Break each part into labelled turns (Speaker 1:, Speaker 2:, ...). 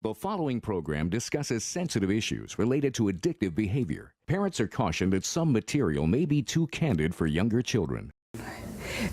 Speaker 1: The following program discusses sensitive issues related to addictive behavior. Parents are cautioned that some material may be too candid for younger children.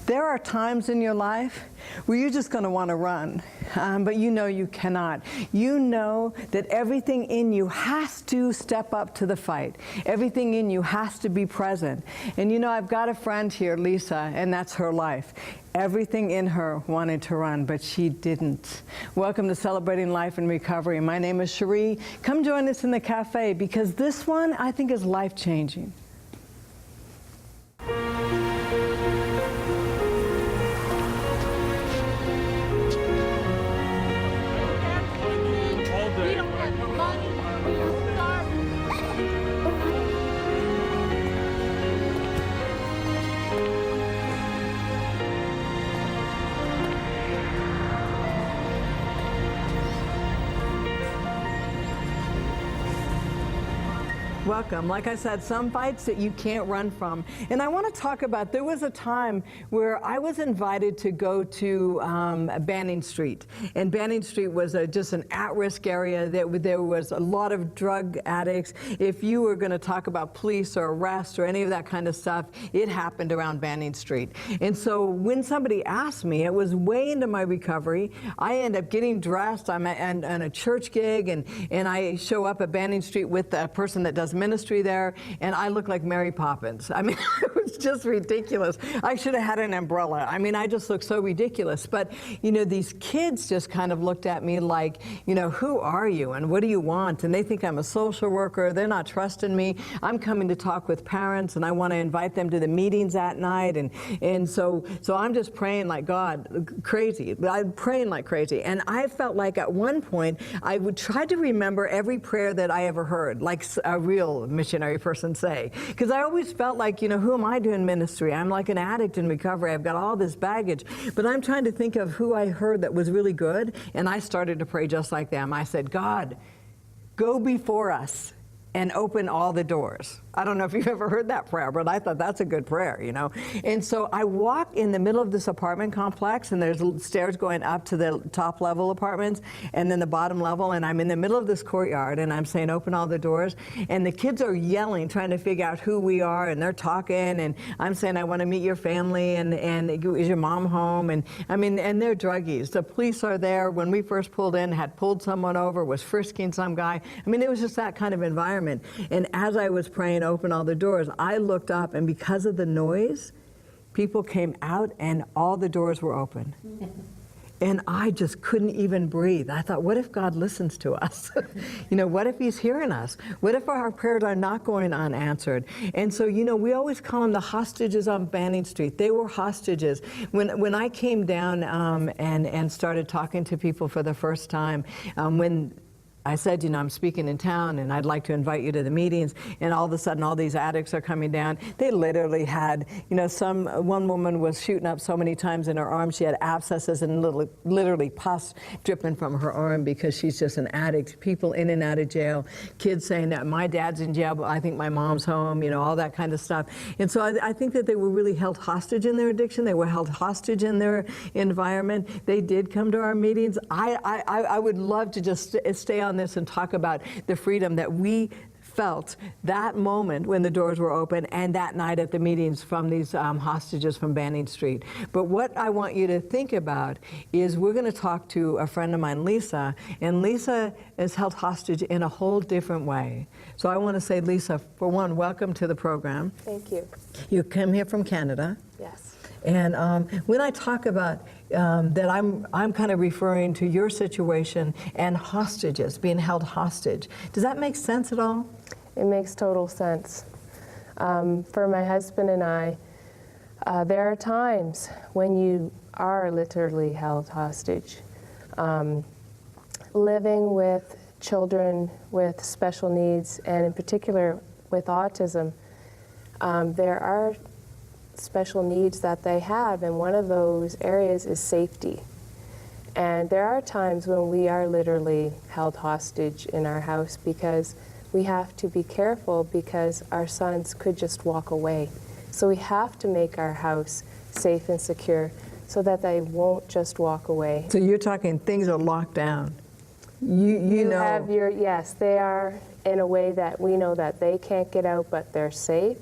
Speaker 2: There are times in your life where you're just going to want to run, but you know you cannot. You know that everything in you has to step up to the fight. Everything in you has to be present. And you know, I've got a friend here, Lisa, and that's her life. Everything in her wanted to run, but she didn't. Welcome to Celebrating Life and Recovery. My name is Cheri. Come join us in the cafe because this one, I think, is life-changing. Welcome. Like I said, some fights that you can't run from. And I want to talk about, there was a time where I was invited to go to Banning Street. And Banning Street was just an at-risk area. There was a lot of drug addicts. If you were going to talk about police or arrest or any of that kind of stuff, it happened around Banning Street. And so when somebody asked me, it was way into my recovery. I end up getting dressed. I'm at a church gig, and I show up at Banning Street with a person that does ministry there, and I look like Mary Poppins. I mean, it was just ridiculous. I should have had an umbrella. I mean, I just looked so ridiculous. But, you know, these kids just kind of looked at me like, you know, who are you and what do you want? And they think I'm a social worker. They're not trusting me. I'm coming to talk with parents, and I want to invite them to the meetings at night. And so I'm just praying like God, crazy. I'm praying like crazy. And I felt like at one point I would try to remember every prayer that I ever heard, like a real missionary person say. Because I always felt like, you know, who am I doing ministry? I'm like an addict in recovery. I've got all this baggage. But I'm trying to think of who I heard that was really good. And I started to pray just like them. I said, God, go before us and open all the doors. I don't know if you've ever heard that prayer, but I thought that's a good prayer, you know. And so I walk in the middle of this apartment complex, and there's stairs going up to the top level apartments and then the bottom level, and I'm in the middle of this courtyard, and I'm saying, open all the doors. And the kids are yelling, trying to figure out who we are, and they're talking, and I'm saying, I want to meet your family, and is your mom home? And I mean, and they're druggies. The police are there. When we first pulled in, had pulled someone over, was frisking some guy. I mean, it was just that kind of environment. And as I was praying, open all the doors, I looked up, and because of the noise, people came out and all the doors were open. And I just couldn't even breathe. I thought, what if God listens to us? You know, what if he's hearing us? What if our prayers are not going unanswered? And so, you know, we always call them the hostages on Banning Street. They were hostages. When I came down and started talking to people for the first time, when I said, you know, I'm speaking in town and I'd like to invite you to the meetings, and all of a sudden all these addicts are coming down. They literally had, you know, one woman was shooting up so many times in her arm, she had abscesses and literally pus dripping from her arm because she's just an addict. People in and out of jail, kids saying that my dad's in jail, but I think my mom's home, you know, all that kind of stuff. And so I think that they were really held hostage in their addiction. They were held hostage in their environment. They did come to our meetings. I would love to just stay on this and talk about the freedom that we felt that moment when the doors were open and that night at the meetings from these hostages from Banning Street. But what I want you to think about is we're going to talk to a friend of mine, Lisa, and Lisa is held hostage in a whole different way. So I want to say, Lisa, for one, welcome to the program.
Speaker 3: Thank you.
Speaker 2: You come here from Canada.
Speaker 3: Yes.
Speaker 2: And when I talk about that, I'm kind of referring to your situation and hostages, being held hostage. Does that make sense at all?
Speaker 3: It makes total sense. For my husband and I, there are times when you are literally held hostage. Living with children with special needs, and in particular with autism, there are special needs that they have, and one of those areas is safety. And there are times when we are literally held hostage in our house because we have to be careful because our sons could just walk away. So we have to make our house safe and secure so that they won't just walk away.
Speaker 2: So you're talking things are locked down. You know.
Speaker 3: Have your, yes, they are in a way that we know that they can't get out, but they're safe.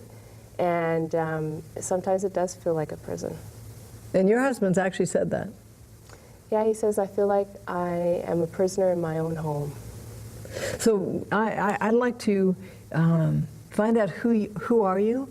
Speaker 3: And sometimes it does feel like a prison.
Speaker 2: And your husband's actually said that.
Speaker 3: Yeah, he says, I feel like I am a prisoner in my own home.
Speaker 2: So I'd like to find out who are you,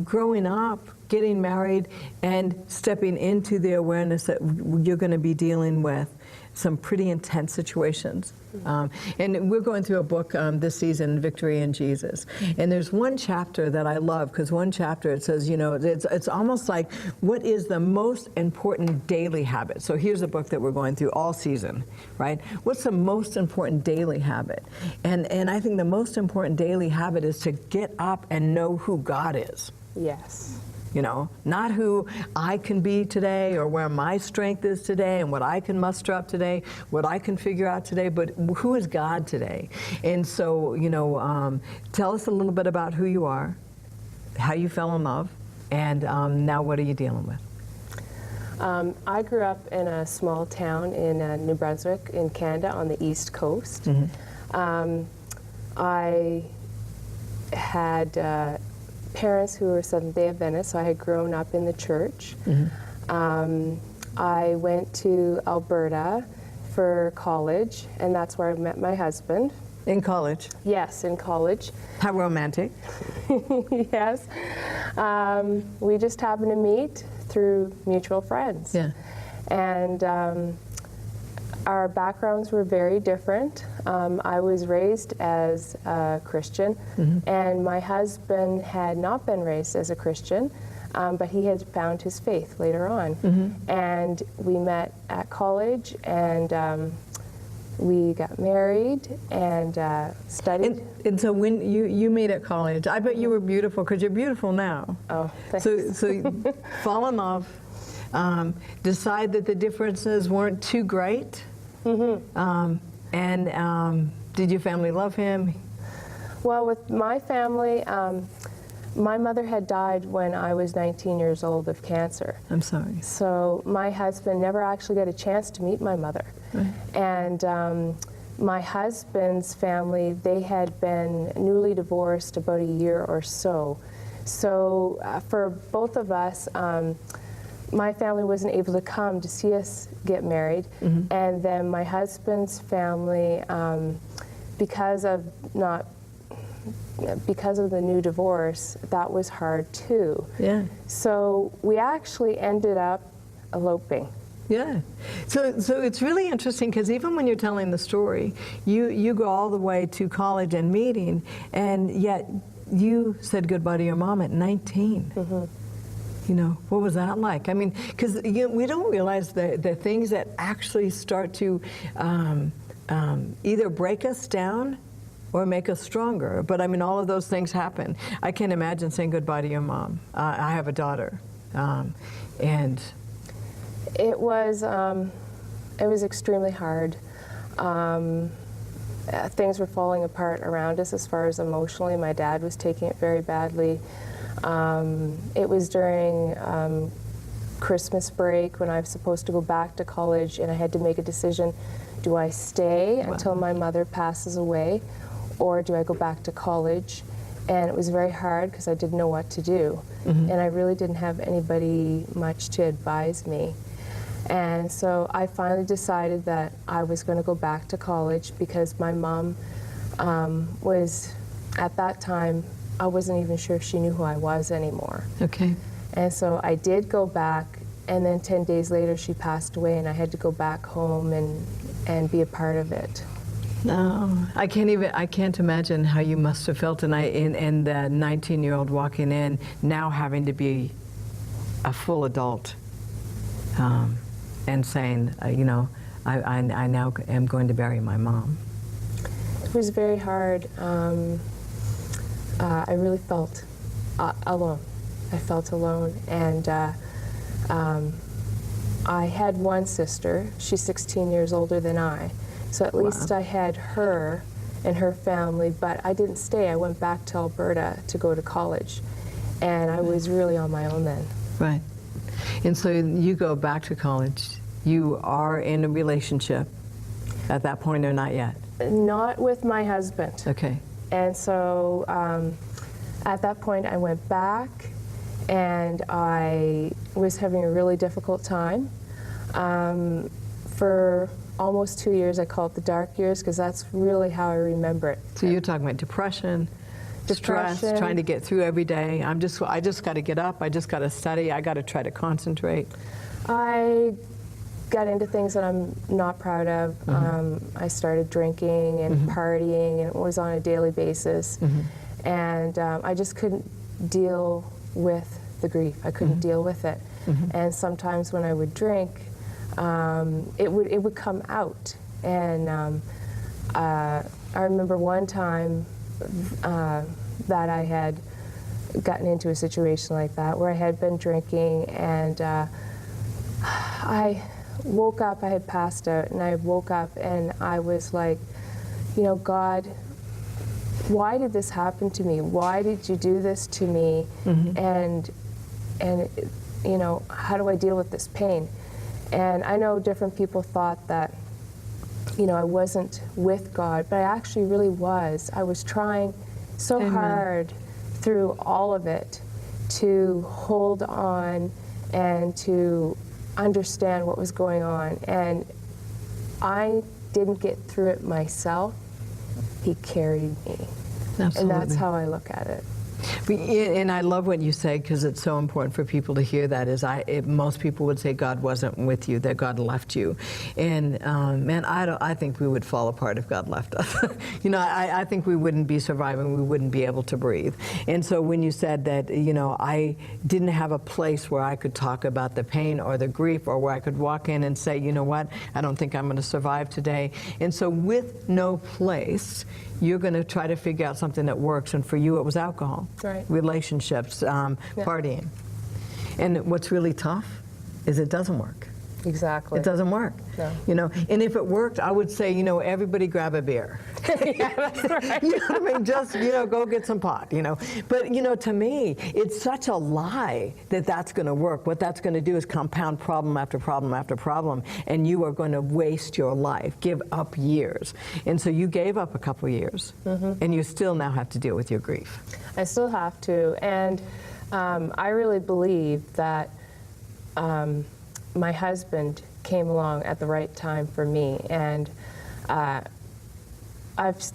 Speaker 2: growing up, getting married, and stepping into the awareness that you're going to be dealing with some pretty intense situations. And we're going through a book this season, Victory in Jesus. And there's one chapter that I love, because one chapter it says, you know, it's almost like, what is the most important daily habit? So here's a book that we're going through all season, right? What's the most important daily habit? And I think the most important daily habit is to get up and know who God is.
Speaker 3: Yes.
Speaker 2: You know, not who I can be today or where my strength is today and what I can muster up today, what I can figure out today, but who is God today? And so, you know, tell us a little bit about who you are, how you fell in love, and now what are you dealing with?
Speaker 3: I grew up in a small town in New Brunswick in Canada on the East Coast. Mm-hmm. I had parents who were Seventh-day Adventists, so I had grown up in the church. Mm-hmm. I went to Alberta for college, and that's where I met my husband.
Speaker 2: In college?
Speaker 3: Yes, in college.
Speaker 2: How romantic.
Speaker 3: Yes. We just happened to meet through mutual friends.
Speaker 2: Yeah.
Speaker 3: And our backgrounds were very different. I was raised as a Christian, mm-hmm. and my husband had not been raised as a Christian, but he had found his faith later on. Mm-hmm. And we met at college, and we got married and studied.
Speaker 2: And so when you meet at college, I bet you were beautiful, because you're beautiful now.
Speaker 3: Oh, thanks.
Speaker 2: So you fall in love, decide that the differences weren't too great. Mm-hmm. And did your family love him?
Speaker 3: Well, with my family, my mother had died when I was 19 years old of cancer.
Speaker 2: I'm sorry.
Speaker 3: So my husband never actually got a chance to meet my mother. Right. And my husband's family, they had been newly divorced about a year or so. So for both of us, my family wasn't able to come to see us get married, mm-hmm. and then my husband's family, because of the new divorce, that was hard too. Yeah. So we actually ended up eloping.
Speaker 2: Yeah. So it's really interesting, because even when you're telling the story, you go all the way to college and meeting, and yet you said goodbye to your mom at 19. Mm-hmm. You know, what was that like? I mean, because we don't realize the things that actually start to either break us down or make us stronger. But I mean, all of those things happen. I can't imagine saying goodbye to your mom. I have a daughter, and
Speaker 3: it was extremely hard. Things were falling apart around us as far as emotionally. My dad was taking it very badly. It was during Christmas break when I was supposed to go back to college, and I had to make a decision. Do I stay until my mother passes away, or do I go back to college? And it was very hard because I didn't know what to do. Mm-hmm. And I really didn't have anybody much to advise me. And so I finally decided that I was going to go back to college, because my mom was, at that time, I wasn't even sure if she knew who I was anymore. Okay. And so I did go back, and then 10 days later she passed away, and I had to go back home and be a part of it.
Speaker 2: No, I can't imagine how you must have felt tonight, and the 19-year-old walking in, now having to be a full adult, and saying, you know, I now am going to bury my mom.
Speaker 3: It was very hard. I really felt alone. I felt alone, and I had one sister. She's 16 years older than I, so at least I had her and her family, but I didn't stay. I went back to Alberta to go to college, and I was really on my own then.
Speaker 2: Right. And so you go back to college. You are in a relationship. at that point or not yet?
Speaker 3: Not with my husband.
Speaker 2: Okay.
Speaker 3: And so at that point I went back, and I was having a really difficult time. For almost 2 years, I call it the dark years, because that's really how I remember it.
Speaker 2: So you're talking about depression, stress, trying to get through every day. I just got to get up. I just got to study. I got to try to concentrate.
Speaker 3: I got into things that I'm not proud of. I started drinking and partying, and it was on a daily basis. And I just couldn't deal with the grief. I couldn't deal with it. And sometimes when I would drink, it would come out. And I remember one time that I had gotten into a situation like that, where I had been drinking, and I woke up. I had passed out, and I woke up, and I was like, you know, God, why did this happen to me? Why did you do this to me? And you know, how do I deal with this pain? And I know different people thought that, you know, I wasn't with God, but I actually really was. I was trying so hard through all of it to hold on and to understand what was going on. And I didn't get through it myself. He carried me.
Speaker 2: Absolutely.
Speaker 3: And that's how I look at it.
Speaker 2: And I love what you say, because it's so important for people to hear that. Most people would say God wasn't with you, that God left you. And man, I think we would fall apart if God left us. You know, I think we wouldn't be surviving. We wouldn't be able to breathe. And so when you said that, you know, I didn't have a place where I could talk about the pain or the grief, or where I could walk in and say, you know what, I don't think I'm going to survive today. And so with no place, you're going to try to figure out something that works. And for you, it was alcohol, relationships, partying. And what's really tough is it doesn't work.
Speaker 3: Exactly.
Speaker 2: It doesn't work.
Speaker 3: No.
Speaker 2: You know, and if it worked, I would say, you know, everybody grab a beer.
Speaker 3: Yeah, that's right.
Speaker 2: You know what I mean? Just, you know, go get some pot, you know. But, you know, to me, it's such a lie that that's going to work. What that's going to do is compound problem after problem after problem, and you are going to waste your life, give up years. And so you gave up a couple years, and you still now have to deal with your grief.
Speaker 3: I still have to. And I really believe that my husband came along at the right time for me. And I've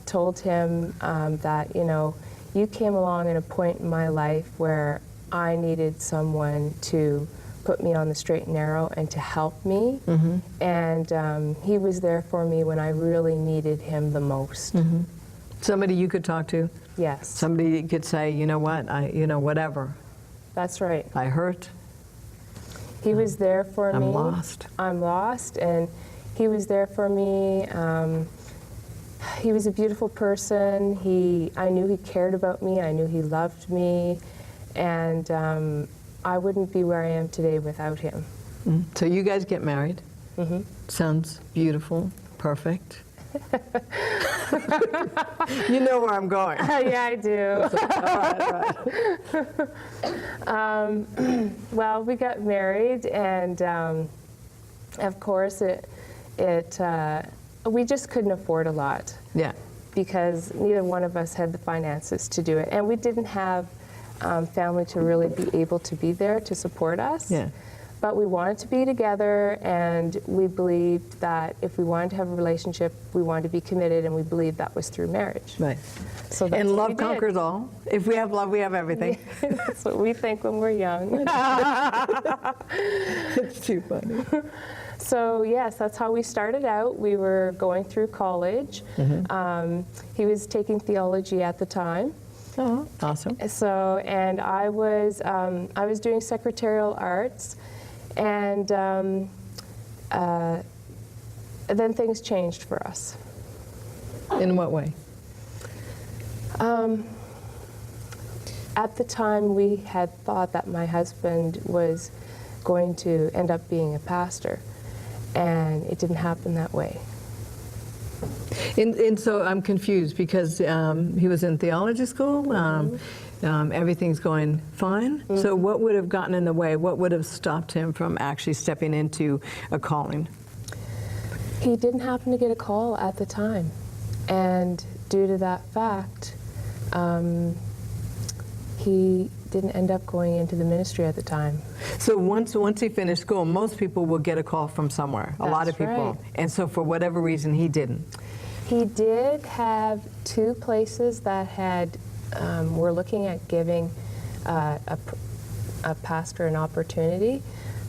Speaker 3: told him that, you know, you came along at a point in my life where I needed someone to put me on the straight and narrow and to help me. And he was there for me when I really needed him the most.
Speaker 2: Somebody you could talk to?
Speaker 3: Yes.
Speaker 2: Somebody you could say, you know what, you know, whatever.
Speaker 3: That's right.
Speaker 2: I hurt.
Speaker 3: He was there for me.
Speaker 2: I'm lost.
Speaker 3: I'm lost, and he was there for me. He was a beautiful person. I knew he cared about me. I knew he loved me, and I wouldn't be where I am today without him.
Speaker 2: So you guys get married. Sounds beautiful, perfect. You know where I'm going.
Speaker 3: Yeah, I do. Well, we got married, and of course, we just couldn't afford a lot.
Speaker 2: Yeah.
Speaker 3: Because neither one of us had the finances to do it, and we didn't have family to really be able to be there to support us.
Speaker 2: Yeah.
Speaker 3: But we wanted to be together, and we believed that if we wanted to have a relationship, we wanted to be committed, and we believed that was through marriage.
Speaker 2: Right.
Speaker 3: So that's
Speaker 2: and
Speaker 3: what
Speaker 2: love
Speaker 3: we did.
Speaker 2: conquers all. If we have love, we have everything.
Speaker 3: That's what we think when we're young.
Speaker 2: It's too funny.
Speaker 3: So yes, that's how we started out. We were going through college. He was taking theology at the time.
Speaker 2: Oh, awesome.
Speaker 3: So, and I was doing secretarial arts, and then things changed for us.
Speaker 2: In what way?
Speaker 3: At the time, we had thought that my husband was going to end up being a pastor, and it didn't happen that way.
Speaker 2: And so I'm confused, because he was in theology school. Everything's going fine. So what would have gotten in the way? What would have stopped him from actually stepping into a calling?
Speaker 3: He didn't happen to get a call at the time, and due to that fact, he didn't end up going into the ministry at the time.
Speaker 2: So once he finished school, most people will get a call from somewhere. A lot of people.
Speaker 3: Right.
Speaker 2: And so for whatever reason, he didn't.
Speaker 3: He did have 2 places that had were looking at giving a pastor an opportunity,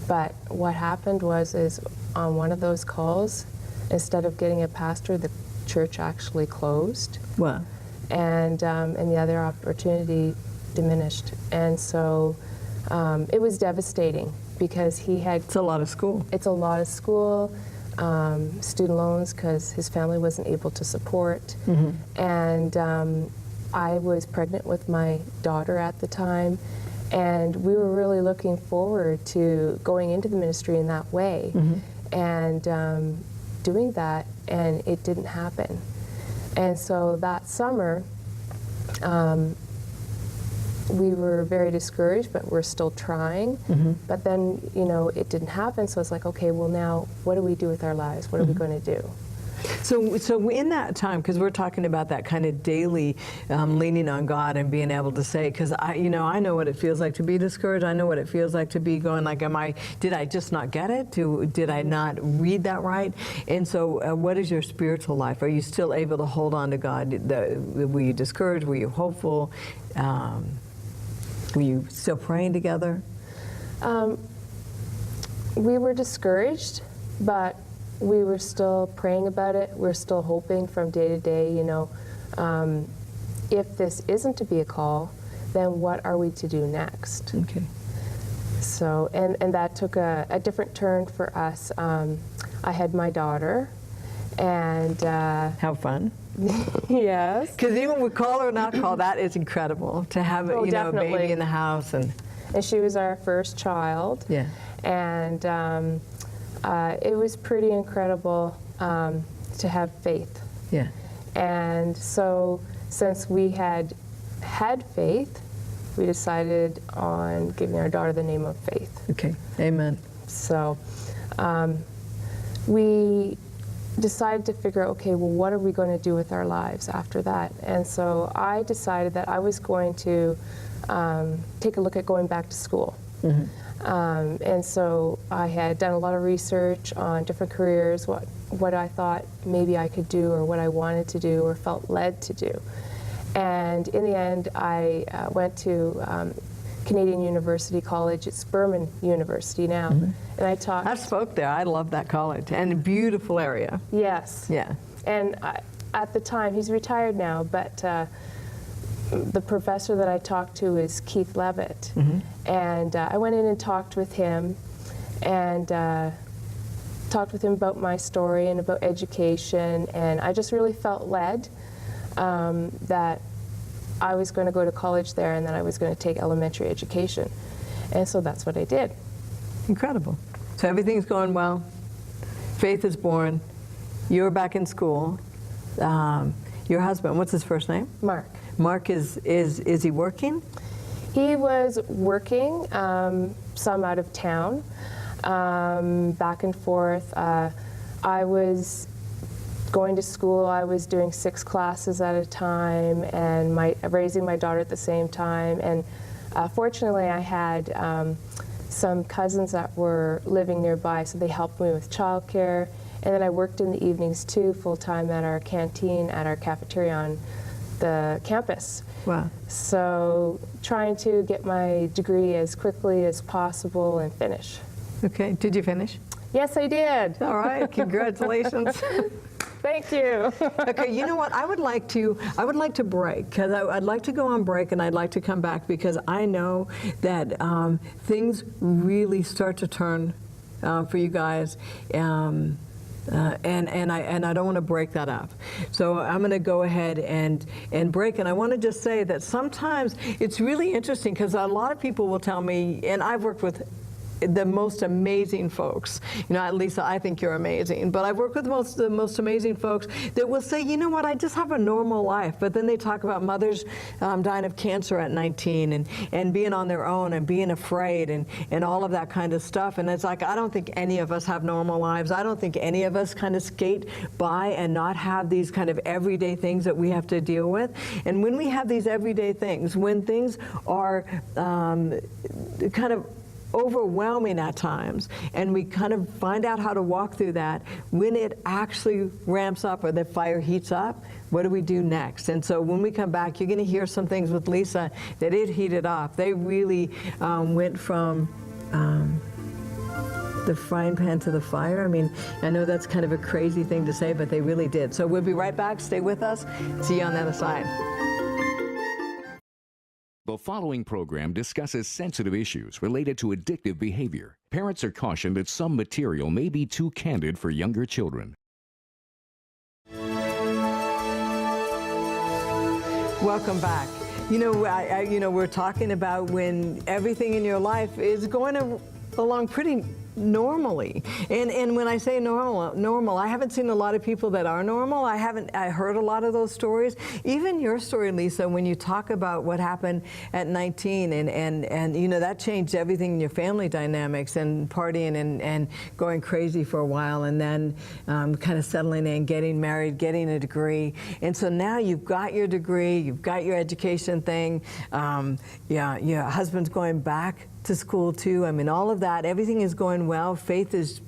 Speaker 3: but what happened is on one of those calls, instead of getting a pastor, the church actually closed.
Speaker 2: Wow.
Speaker 3: And the other opportunity diminished. And so it was devastating because he had...
Speaker 2: It's a lot of school.
Speaker 3: It's a lot of school, student loans because his family wasn't able to support. And I was pregnant with my daughter at the time, and we were really looking forward to going into the ministry in that way and doing that, and it didn't happen. And so that summer, we were very discouraged, but we're still trying. But then, you know, it didn't happen, so it's like, okay, well now, what do we do with our lives? What are we going to do?
Speaker 2: So in that time, because we're talking about that kind of daily leaning on God and being able to say, because I know what it feels like to be discouraged. I know what it feels like to be going like, did I just not get it? Did I not read that right? And so what is your spiritual life? Are you still able to hold on to God? Were you discouraged? Were you hopeful? Were you still praying together?
Speaker 3: We were discouraged, but we were still praying about it. We're still hoping from day to day, you know, if this isn't to be a call, then what are we to do next?
Speaker 2: Okay.
Speaker 3: So, and that took a different turn for us. I had my daughter, and...
Speaker 2: How fun.
Speaker 3: Yes.
Speaker 2: Because even with call or not call, that is incredible to have a baby in the house. And
Speaker 3: she was our first child.
Speaker 2: Yeah.
Speaker 3: And it was pretty incredible to have faith.
Speaker 2: Yeah.
Speaker 3: And so since we had faith, we decided on giving our daughter the name of Faith.
Speaker 2: Okay. Amen.
Speaker 3: So we decided to figure out, okay, well, what are we going to do with our lives after that? And so I decided that I was going to take a look at going back to school. And so I had done a lot of research on different careers, what I thought maybe I could do or what I wanted to do or felt led to do. And in the end, I went to Canadian University College. It's Berman University now. And I taught...
Speaker 2: I've spoke there. I love that college. And a beautiful area.
Speaker 3: Yes.
Speaker 2: Yeah.
Speaker 3: And at the time, he's retired now, but the professor that I talked to is Keith Levitt. And I went in and talked with him and talked with him about my story and about education. And I just really felt led that I was going to go to college there and that I was going to take elementary education. And so that's what I did.
Speaker 2: Incredible. So everything's going well. Faith is born. You're back in school. Your husband, what's his first name?
Speaker 3: Mark.
Speaker 2: Mark, is he working?
Speaker 3: He was working, some out of town, back and forth. I was going to school. I was doing 6 classes at a time and raising my daughter at the same time. And fortunately, I had some cousins that were living nearby, so they helped me with childcare. And then I worked in the evenings too, full-time at our canteen, at our cafeteria on the campus.
Speaker 2: Wow.
Speaker 3: So trying to get my degree as quickly as possible and finish.
Speaker 2: Okay, did you finish?
Speaker 3: Yes, I did.
Speaker 2: All right, congratulations.
Speaker 3: Thank you.
Speaker 2: Okay, you know what? I would like to break, because I'd like to go on break and I'd like to come back because I know that things really start to turn for you guys. And I don't want to break that up. So I'm going to go ahead and break. And I want to just say that sometimes it's really interesting because a lot of people will tell me, and I've worked with the most amazing folks. You know, Lisa, I think you're amazing, but I've worked with the most amazing folks that will say, you know what, I just have a normal life, but then they talk about mothers dying of cancer at 19 and being on their own and being afraid and all of that kind of stuff. And it's like, I don't think any of us have normal lives. I don't think any of us kind of skate by and not have these kind of everyday things that we have to deal with. And when we have these everyday things, when things are kind of overwhelming at times, and we kind of find out how to walk through that, when it actually ramps up or the fire heats up, what do we do next? And so when we come back, you're going to hear some things with Lisa that it heated up. They really went from the frying pan to the fire. I mean, I know that's kind of a crazy thing to say, but they really did. So we'll be right back. Stay with us. See you on the other side.
Speaker 1: The following program discusses sensitive issues related to addictive behavior. Parents are cautioned that some material may be too candid for younger children.
Speaker 2: Welcome back. You know, we're talking about when everything in your life is going along pretty normally. And when I say normal, I haven't seen a lot of people that are normal. I heard a lot of those stories. Even your story, Lisa, when you talk about what happened at 19 and you know, that changed everything in your family dynamics and partying and going crazy for a while, and then kind of settling in, getting married, getting a degree. And so now you've got your degree, you've got your education thing. Yeah, your husband's going back to school too. I mean, all of that, everything is going well. Faith is,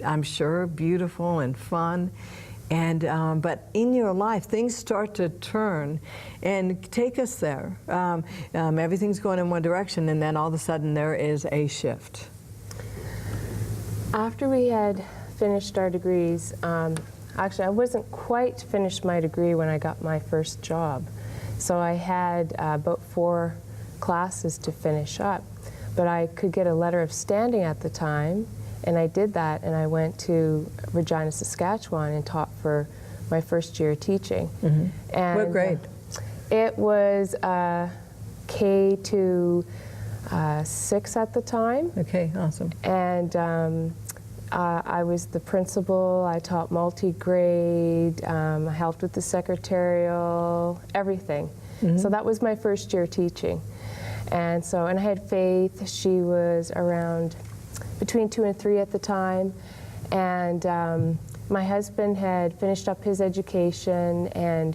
Speaker 2: I'm sure, beautiful and fun. And but in your life, things start to turn and take us there. Everything's going in one direction, and then all of a sudden there is a shift.
Speaker 3: After we had finished our degrees, actually I wasn't quite finished my degree when I got my first job. So I had about 4 classes to finish up. But I could get a letter of standing at the time, and I did that, and I went to Regina, Saskatchewan, and taught for my first year teaching. Mm-hmm. And
Speaker 2: what grade?
Speaker 3: It was K to 6 at the time.
Speaker 2: Okay, awesome.
Speaker 3: And I was the principal. I taught multi-grade. I helped with the secretarial, everything. Mm-hmm. So that was my first year teaching. And I had Faith. She was around between 2 and 3 at the time. And my husband had finished up his education, and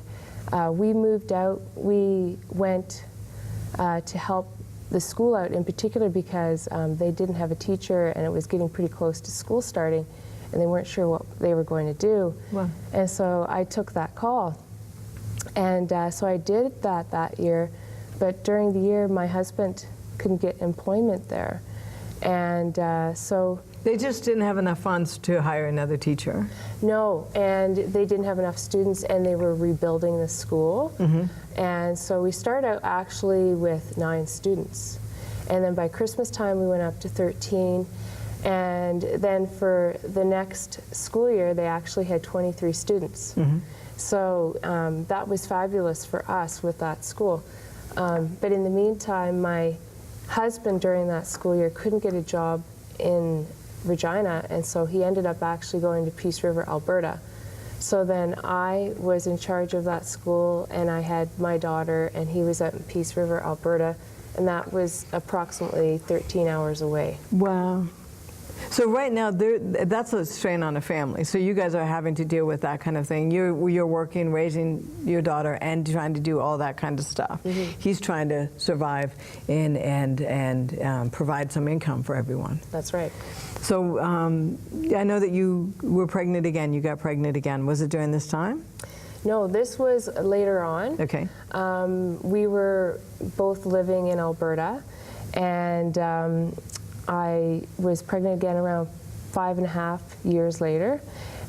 Speaker 3: we moved out. We went to help the school out, in particular because they didn't have a teacher, and it was getting pretty close to school starting, and they weren't sure what they were going to do. Wow. And so I took that call. And so I did that year. But during the year, my husband couldn't get employment there. And so...
Speaker 2: They just didn't have enough funds to hire another teacher?
Speaker 3: No, and they didn't have enough students, and they were rebuilding the school. Mm-hmm. And so we started out actually with 9 students. And then by Christmas time, we went up to 13. And then for the next school year, they actually had 23 students. Mm-hmm. So that was fabulous for us with that school. But in the meantime, my husband during that school year couldn't get a job in Regina, and so he ended up actually going to Peace River, Alberta. So then I was in charge of that school, and I had my daughter, and he was out in Peace River, Alberta, and that was approximately 13 hours away.
Speaker 2: Wow. So right now, that's a strain on a family. So you guys are having to deal with that kind of thing. You're working, raising your daughter, and trying to do all that kind of stuff. Mm-hmm. He's trying to survive and provide some income for everyone.
Speaker 3: That's right.
Speaker 2: So I know that you were pregnant again. You got pregnant again. Was it during this time?
Speaker 3: No, this was later on. Okay. We were both living in Alberta, and I was pregnant again around 5.5 years later,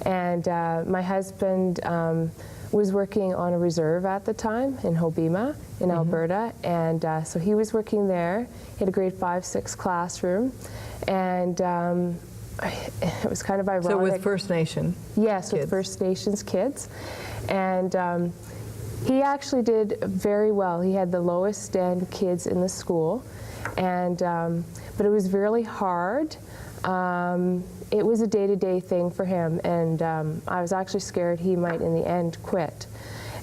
Speaker 3: and my husband was working on a reserve at the time in Hobbema in mm-hmm. Alberta, and so he was working there. He had a grade 5-6 classroom, and it was kind of ironic.
Speaker 2: So with First Nation
Speaker 3: Yes,
Speaker 2: kids.
Speaker 3: With First Nations kids, and he actually did very well. He had the lowest stand kids in the school. And, but it was really hard. It was a day-to-day thing for him, and I was actually scared he might in the end quit.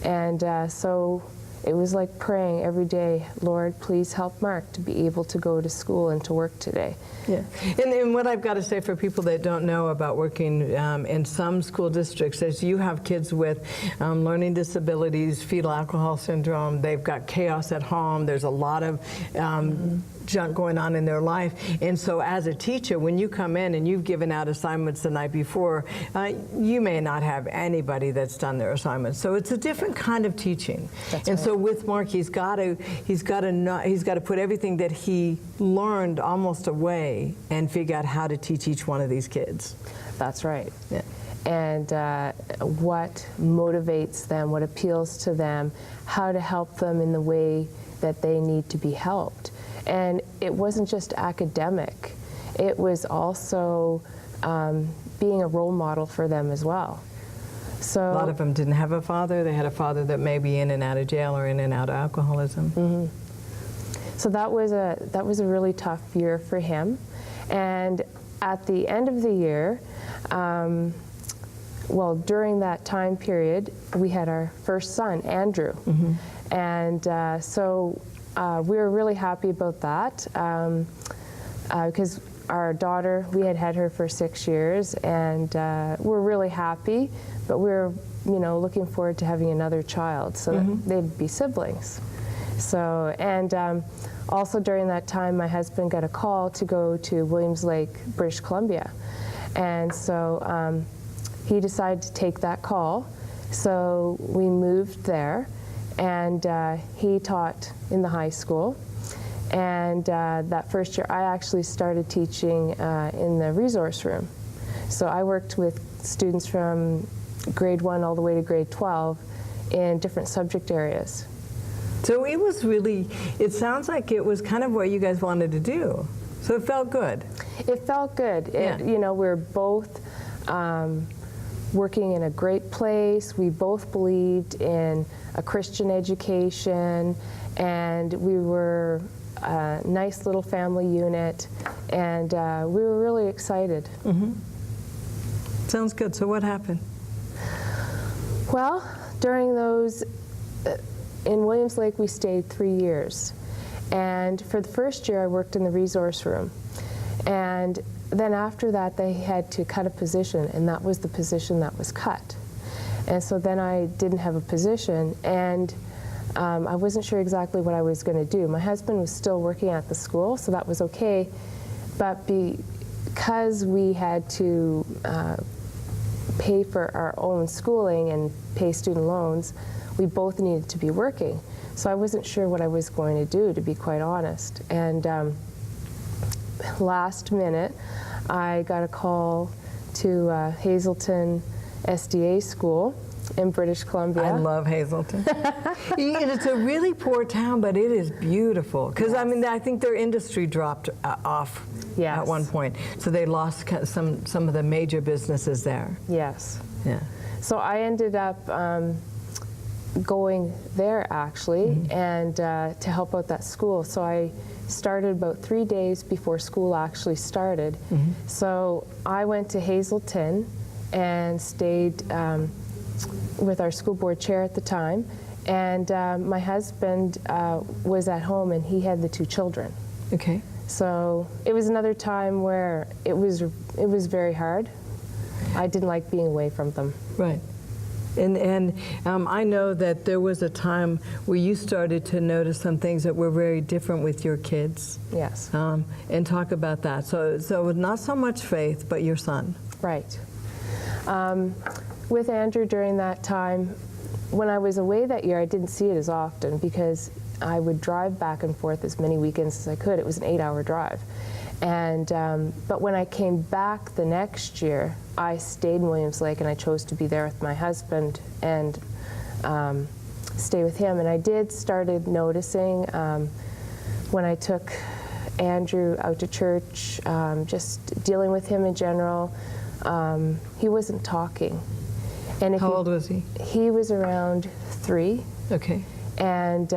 Speaker 3: And so it was like praying every day, Lord, please help Mark to be able to go to school and to work today.
Speaker 2: Yeah, and what I've got to say for people that don't know about working in some school districts is you have kids with learning disabilities, fetal alcohol syndrome, they've got chaos at home, there's a lot of junk going on in their life. And so as a teacher, when you come in and you've given out assignments the night before, you may not have anybody that's done their assignments. So it's a different kind of teaching.
Speaker 3: That's
Speaker 2: and
Speaker 3: right.
Speaker 2: so with Mark, he's got to put everything that he learned almost away and figure out how to teach each one of these kids.
Speaker 3: That's right.
Speaker 2: Yeah.
Speaker 3: And what motivates them, what appeals to them, how to help them in the way that they need to be helped. And it wasn't just academic, it was also being a role model for them as well. So
Speaker 2: A lot of them didn't have a father. They had a father that may be in and out of jail or in and out of alcoholism.
Speaker 3: Mm-hmm. So that was a really tough year for him. And at the end of the year, well, during that time period, we had our first son, Andrew. Mm-hmm. And so we were really happy about that because our daughter, we had her for 6 years, and we're really happy, but we were, looking forward to having another child so that they'd be siblings. So, and also during that time, my husband got a call to go to Williams Lake, British Columbia. And so he decided to take that call. So we moved there, and he taught in the high school. And that first year, I actually started teaching in the resource room. So I worked with students from grade 1 all the way to grade 12 in different subject areas.
Speaker 2: So it was really, it sounds like it was kind of what you guys wanted to do. So it felt good.
Speaker 3: It felt good.
Speaker 2: Yeah.
Speaker 3: We're both working in a great place. We both believed in a Christian education, and we were a nice little family unit, and we were really excited.
Speaker 2: Mm-hmm. Sounds good. So what happened?
Speaker 3: Well, during those, in Williams Lake, we stayed 3 years. And for the first year, I worked in the resource room. And then after that, they had to cut a position, and that was the position that was cut. And so then I didn't have a position, and I wasn't sure exactly what I was going to do. My husband was still working at the school, so that was okay. But because we had to pay for our own schooling and pay student loans, we both needed to be working. So I wasn't sure what I was going to do, to be quite honest. And last minute, I got a call to Hazelton SDA school in British Columbia.
Speaker 2: I love Hazelton. It's a really poor town, but it is beautiful. Because yes. I mean, I think their industry dropped off yes. at one point, so they lost some of the major businesses there.
Speaker 3: Yes.
Speaker 2: Yeah.
Speaker 3: So I ended up going there actually, mm-hmm. and to help out that school. So I started about 3 days before school actually started. Mm-hmm. So I went to Hazelton and stayed with our school board chair at the time, and my husband was at home, and he had the 2 children.
Speaker 2: Okay.
Speaker 3: So it was another time where it was very hard. I didn't like being away from them.
Speaker 2: Right. And I know that there was a time where you started to notice some things that were very different with your kids.
Speaker 3: Yes.
Speaker 2: And talk about that. So not so much Faith, but your son.
Speaker 3: Right. With Andrew during that time, when I was away that year, I didn't see it as often because I would drive back and forth as many weekends as I could. It was an 8-hour drive. And but when I came back the next year, I stayed in Williams Lake, and I chose to be there with my husband and stay with him. And I started noticing when I took Andrew out to church, just dealing with him in general, he wasn't talking. And
Speaker 2: how old was he?
Speaker 3: He was around 3.
Speaker 2: Okay.
Speaker 3: And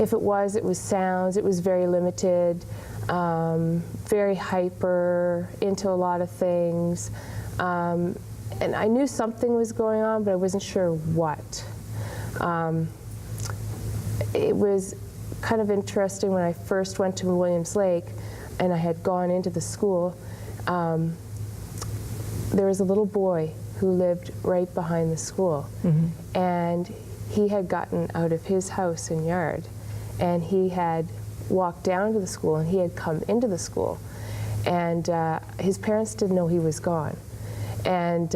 Speaker 3: If it was sounds. It was very limited, very hyper, into a lot of things. And I knew something was going on, but I wasn't sure what. It was kind of interesting when I first went to Williams Lake and I had gone into the school. There was a little boy who lived right behind the school. And he had gotten out of his house and yard, and he had walked down to the school, and he had come into the school. And his parents didn't know he was gone. And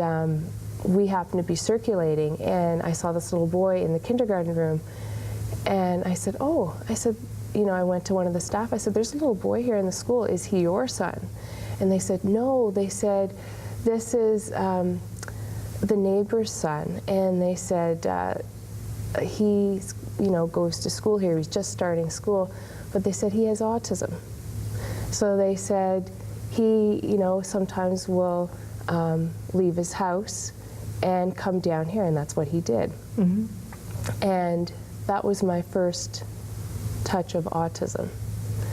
Speaker 3: we happened to be circulating, and I saw this little boy in the kindergarten room. And I said, oh, you know, I went to one of the staff. I said, there's a little boy here in the school. Is he your son? And they said, no. They said, this is the neighbor's son. And they said, he, you know, goes to school here. He's just starting school. But they said he has autism. So they said he, you know, sometimes will leave his house and come down here, and that's what he did. And that was my first touch of autism.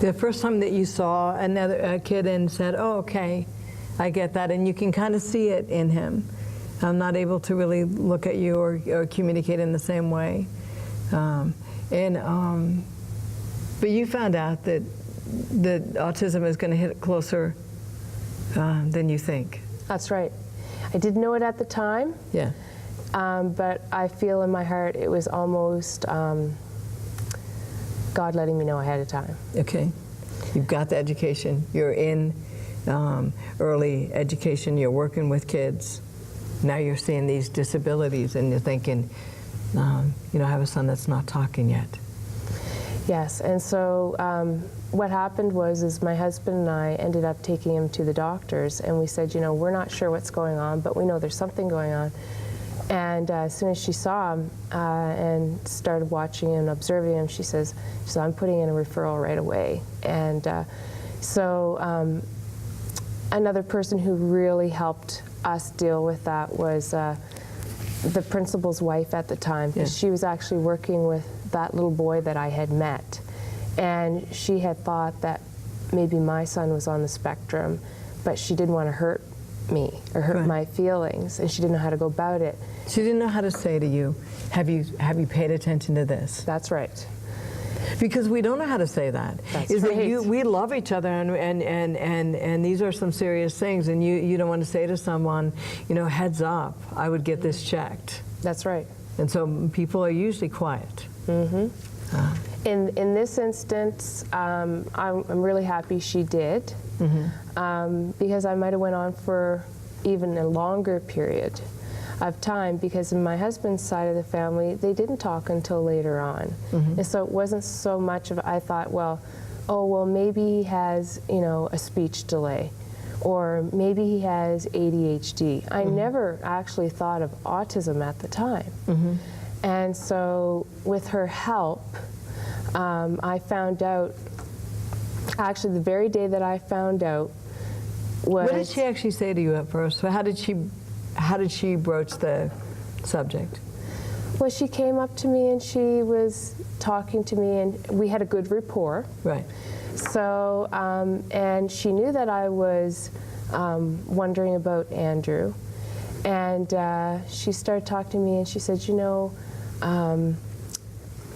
Speaker 2: The first time that you saw another kid and said, oh, okay, I get that, and you can kind of see it in him. I'm not able to really look at you or communicate in the same way. But you found out that autism is going to hit closer than you think.
Speaker 3: That's right. I didn't know it at the time.
Speaker 2: Yeah.
Speaker 3: But I feel in my heart it was almost God letting me know ahead of time.
Speaker 2: Okay. You've got the education. You're in early education. You're working with kids. Now you're seeing these disabilities, and you're thinking, you know, I have a son that's not talking yet.
Speaker 3: Yes, and so what happened was my husband and I ended up taking him to the doctors, and we said, you know, we're not sure what's going on, but we know there's something going on. And as soon as she saw him and started watching him and observing him, she said, I'm putting in a referral right away. And so another person who really helped us deal with that was the principal's wife at the time.
Speaker 2: Yeah.
Speaker 3: She was actually working with that little boy that I had met. And she had thought that maybe my son was on the spectrum, but she didn't want to hurt me or hurt my feelings, and she didn't know how to go about it.
Speaker 2: She didn't know how to say to you, have you paid attention to this?
Speaker 3: That's right.
Speaker 2: Because we don't know how to say that.
Speaker 3: That's
Speaker 2: Is
Speaker 3: right.
Speaker 2: that we love each other, and these are some serious things, and you don't want to say to someone, you know, heads up, I would get this checked.
Speaker 3: That's right.
Speaker 2: And so people are usually quiet.
Speaker 3: In this instance, I'm really happy she did, because I might have went on for even a longer period of time, because in my husband's side of the family, they didn't talk until later on. And so it wasn't so much of, I thought, well, maybe he has, you know, a speech delay, or maybe he has ADHD. I never actually thought of autism at the time. And so with her help, I found out, actually the very day that I found out was...
Speaker 2: What did she actually say to you at first? How did she broach the subject?
Speaker 3: Well, she came up to me and she was talking to me, and we had a good rapport.
Speaker 2: Right.
Speaker 3: So, and she knew that I was wondering about Andrew. And she started talking to me, and she said, you know,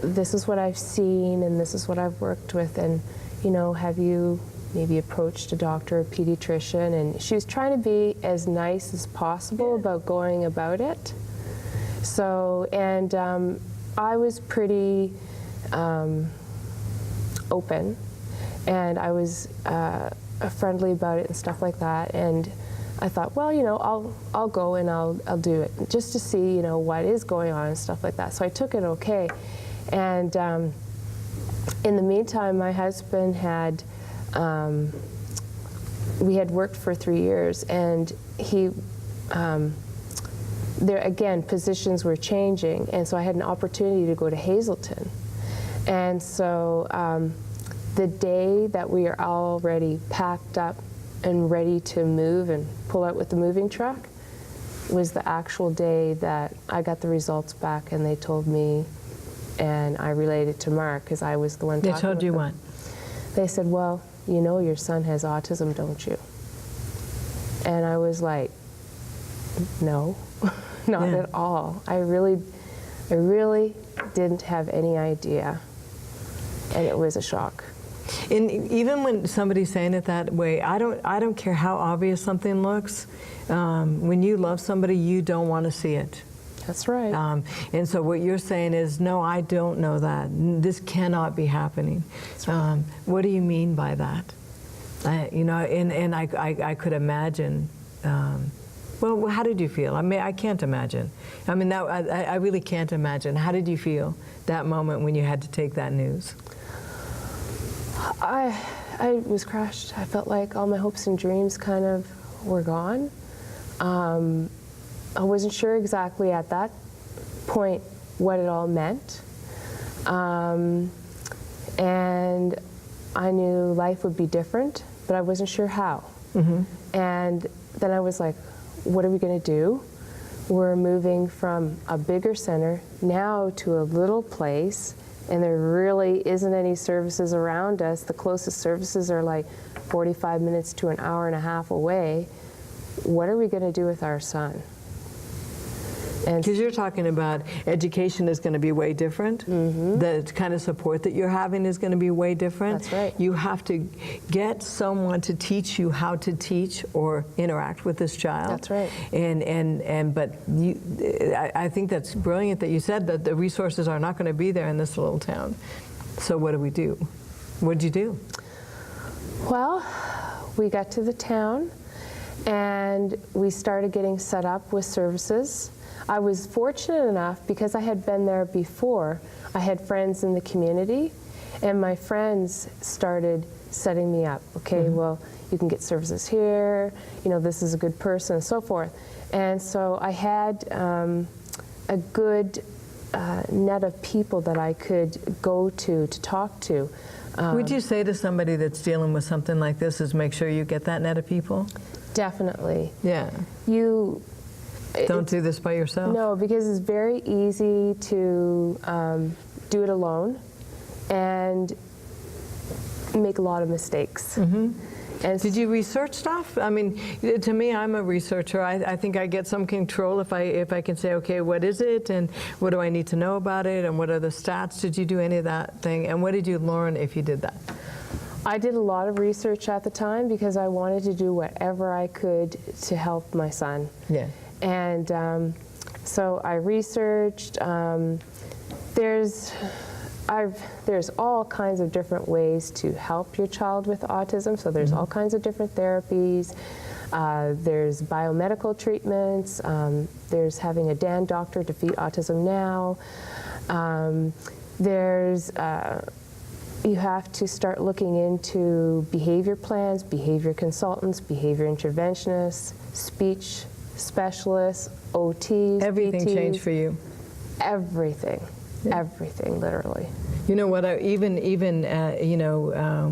Speaker 3: this is what I've seen, and this is what I've worked with, and, you know, have you maybe approached a doctor or a pediatrician? And she was trying to be as nice as possible about going about it. So, and I was pretty open, and I was friendly about it and stuff like that. And I thought, well, you know, I'll go and I'll do it just to see, you know, what is going on and stuff like that. So I took it okay. And in the meantime, my husband had, we had worked for 3 years, and he, there again, positions were changing, and so I had an opportunity to go to Hazelton. And so the day that we are already packed up and ready to move and pull out with the moving truck was the actual day that I got the results back, and they told me And I relayed it to Mark because I was the one talking.
Speaker 2: They told you what?
Speaker 3: They said, well, you know your son has autism, don't you? And I was like, no, not at all. I really didn't have any idea. And it was a shock.
Speaker 2: And even when somebody's saying it that way, I don't care how obvious something looks. When you love somebody, you don't want to see it.
Speaker 3: That's right.
Speaker 2: And so what you're saying is, no, I don't know that. This cannot be happening. Right. What do you mean by that? You know, and I could imagine. Well, how did you feel? I mean, I can't imagine. I mean, I really can't imagine. How did you feel that moment when you had to take that news?
Speaker 3: I was crushed. I felt like all my hopes and dreams kind of were gone. I wasn't sure exactly at that point what it all meant. And I knew life would be different, but I wasn't sure how. Mm-hmm. And then I was like, what are we going to do? We're moving from a bigger center now to a little place, and there really isn't any services around us. The closest services are like 45 minutes to an hour and a half away. What are we going to do with our son?
Speaker 2: Because you're talking about education is going to be way different. Mm-hmm. The kind of support that you're having is going to be way different.
Speaker 3: That's right.
Speaker 2: You have to get someone to teach you how to teach or interact with this child.
Speaker 3: That's right.
Speaker 2: But I think that's brilliant that you said that the resources are not going to be there in this little town. So what do we do? What did you do?
Speaker 3: Well, we got to the town and we started getting set up with services. I was fortunate enough because I had been there before. I had friends in the community, and my friends started setting me up. Okay, mm-hmm. Well, you can get services here, you know, this is a good person, and so forth. And so I had a good net of people that I could go to talk to.
Speaker 2: Would you say to somebody that's dealing with something like this is make sure you get that net of people? Definitely. Yeah. Don't do this by yourself?
Speaker 3: No, because it's very easy to do it alone and make a lot of mistakes. Mm-hmm. And
Speaker 2: did you research stuff? I mean, to me, I'm a researcher. I think I get some control if I can say, okay, what is it, and what do I need to know about it, and what are the stats? Did you do any of that thing? And what did you learn if you did that?
Speaker 3: I did a lot of research at the time because I wanted to do whatever I could to help my son. Yeah. And so I researched. There's all kinds of different ways to help your child with autism. So there's all kinds of different therapies. There's biomedical treatments. There's having a DAN doctor defeat autism now. You have to start looking into behavior plans, behavior consultants, behavior interventionists, speech specialists, OTs,
Speaker 2: Everything
Speaker 3: PTs,
Speaker 2: changed for you?
Speaker 3: Everything. Yeah. Everything, literally.
Speaker 2: You know what,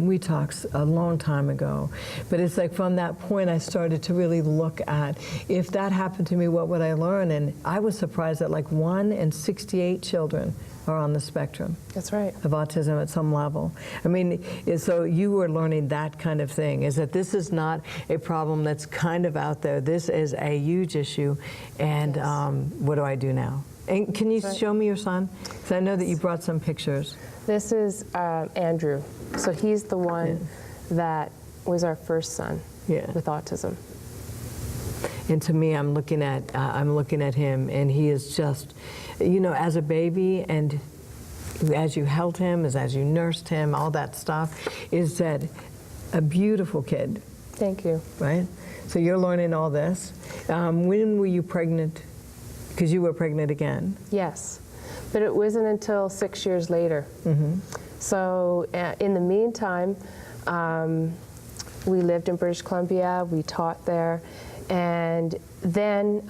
Speaker 2: we talked a long time ago, but it's like from that point I started to really look at, if that happened to me, what would I learn? And I was surprised that like 1 in 68 children are on the spectrum.
Speaker 3: That's right.
Speaker 2: Of autism at some level. I mean, so you were learning that kind of thing, is that this is not a problem that's kind of out there. This is a huge issue, and yes. What do I do now? And can you show me your son? Because I know that you brought some pictures.
Speaker 3: This is Andrew. So he's the one that was our first son with autism.
Speaker 2: And to me, I'm looking at him, and he is just, as a baby, and as you held him, as you nursed him, all that stuff, is that a beautiful kid.
Speaker 3: Thank you.
Speaker 2: Right? So you're learning all this. When were you pregnant? Because you were pregnant again.
Speaker 3: Yes, but it wasn't until 6 years later. Mm-hmm. So in the meantime, we lived in British Columbia, we taught there, and then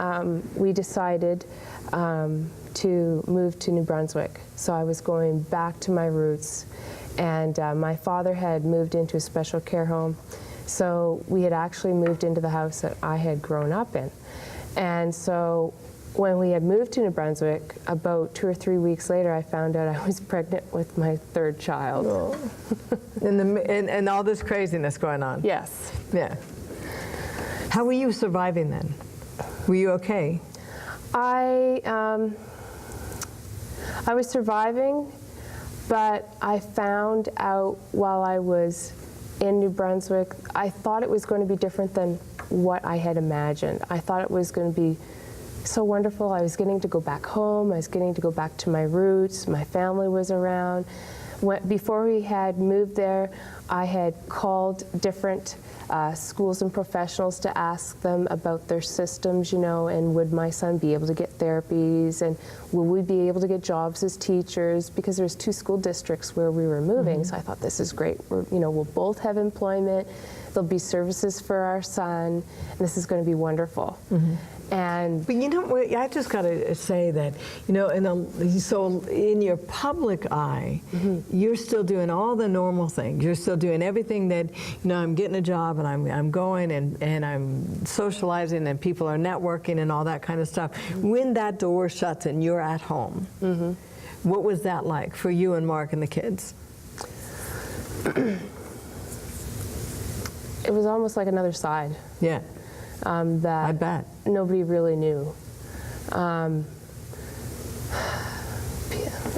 Speaker 3: we decided to move to New Brunswick. So I was going back to my roots, and my father had moved into a special care home. So we had actually moved into the house that I had grown up in. And so when we had moved to New Brunswick, about 2 or 3 weeks later, I found out I was pregnant with my third child.
Speaker 2: Oh. and all this craziness going on.
Speaker 3: Yes.
Speaker 2: Yeah. How were you surviving then? Were you okay?
Speaker 3: I was surviving, but I found out while I was in New Brunswick, I thought it was going to be different than what I had imagined. I thought it was going to be so wonderful. I was getting to go back home. I was getting to go back to my roots. My family was around. Before we had moved there, I had called different schools and professionals to ask them about their systems, you know, and would my son be able to get therapies, and will we be able to get jobs as teachers, because there's 2 school districts where we were moving. So I thought, this is great. We'll both have employment. There'll be services for our son, and this is going to be wonderful. But you know, I just got to say that, you know, so in your public eye, you're still doing all the normal things. You're still doing everything that, you know, I'm getting a job and I'm going and I'm socializing and people are networking and all that kind of stuff. When that door shuts and you're at home, what was that like for you and Mark and the kids? It was almost like another side.
Speaker 2: Yeah.
Speaker 3: That
Speaker 2: I bet.
Speaker 3: Nobody really knew.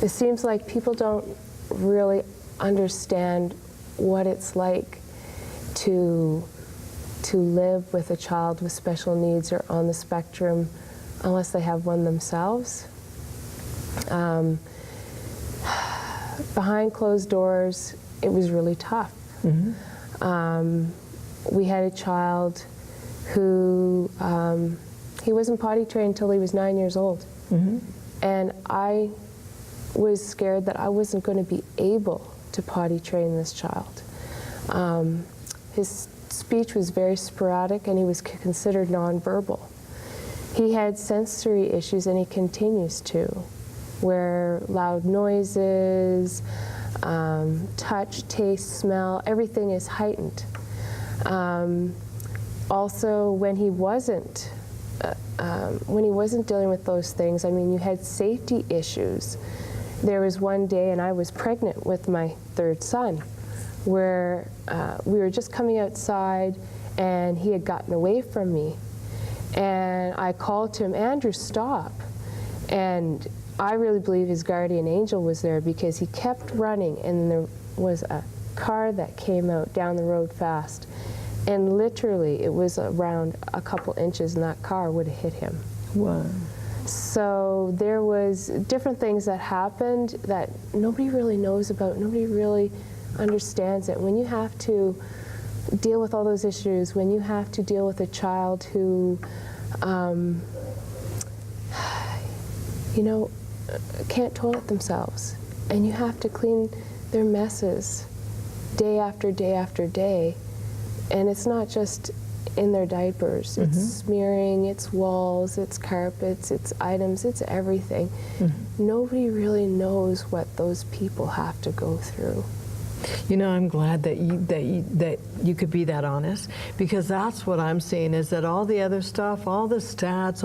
Speaker 3: It seems like people don't really understand what it's like to live with a child with special needs or on the spectrum unless they have one themselves. Behind closed doors, it was really tough. We had a child who, he wasn't potty trained until he was 9 years old. And I was scared that I wasn't going to be able to potty train this child. His speech was very sporadic and he was considered nonverbal. He had sensory issues, and he continues to, where loud noises, touch, taste, smell, everything is heightened. Also, when he wasn't dealing with those things, I mean, you had safety issues. There was one day, and I was pregnant with my third son, where we were just coming outside, and he had gotten away from me. And I called to him, Andrew, stop. And I really believe his guardian angel was there, because he kept running, and there was a car that came out down the road fast. And literally, it was around a couple inches, and that car would have hit him.
Speaker 2: Wow.
Speaker 3: So there was different things that happened that nobody really knows about, nobody really understands it. When you have to deal with all those issues, when you have to deal with a child who, you know, can't toilet themselves, and you have to clean their messes day after day after day, and it's not just in their diapers, it's smearing, it's walls, it's carpets, it's items, it's everything. Nobody really knows what those people have to go through.
Speaker 2: You know, I'm glad that you could be that honest, because that's what I'm seeing, is that all the other stuff, all the stats,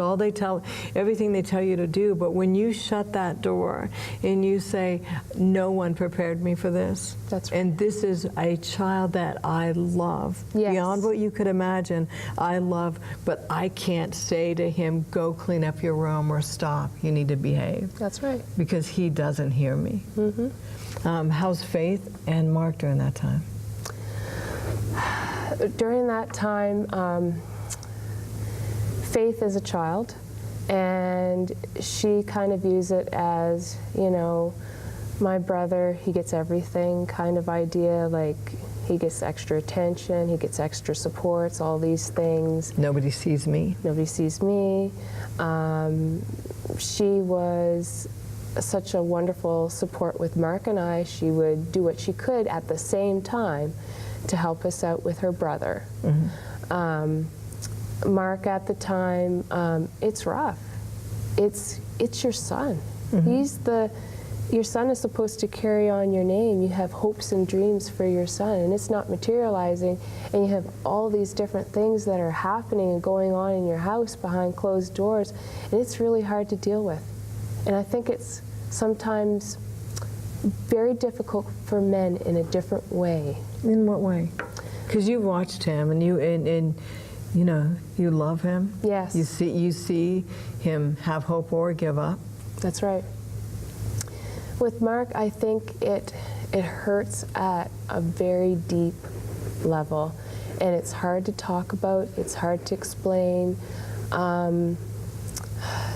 Speaker 2: everything they tell you to do, but when you shut that door and you say, no one prepared me for this,
Speaker 3: that's right.
Speaker 2: And this is a child that I love,
Speaker 3: yes,
Speaker 2: beyond what you could imagine, I love, but I can't say to him, go clean up your room or stop, you need to behave.
Speaker 3: That's right.
Speaker 2: Because he doesn't hear me. How's Faith and Mark during that time?
Speaker 3: During that time, Faith is a child, and she kind of views it as, you know, my brother, he gets everything kind of idea, like he gets extra attention, he gets extra supports, all these things.
Speaker 2: Nobody sees me.
Speaker 3: Nobody sees me. She was such a wonderful support with Mark and I. She would do what she could at the same time to help us out with her brother. Mark at the time, it's rough. It's your son. your son is supposed to carry on your name. You have hopes and dreams for your son, and it's not materializing, and you have all these different things that are happening and going on in your house behind closed doors, and it's really hard to deal with. And I think it's sometimes very difficult for men in a different way.
Speaker 2: In what way? Because you've watched him, and you know, you love him.
Speaker 3: Yes.
Speaker 2: You see him have hope or give up.
Speaker 3: That's right. With Mark, I think it hurts at a very deep level, and it's hard to talk about, it's hard to explain.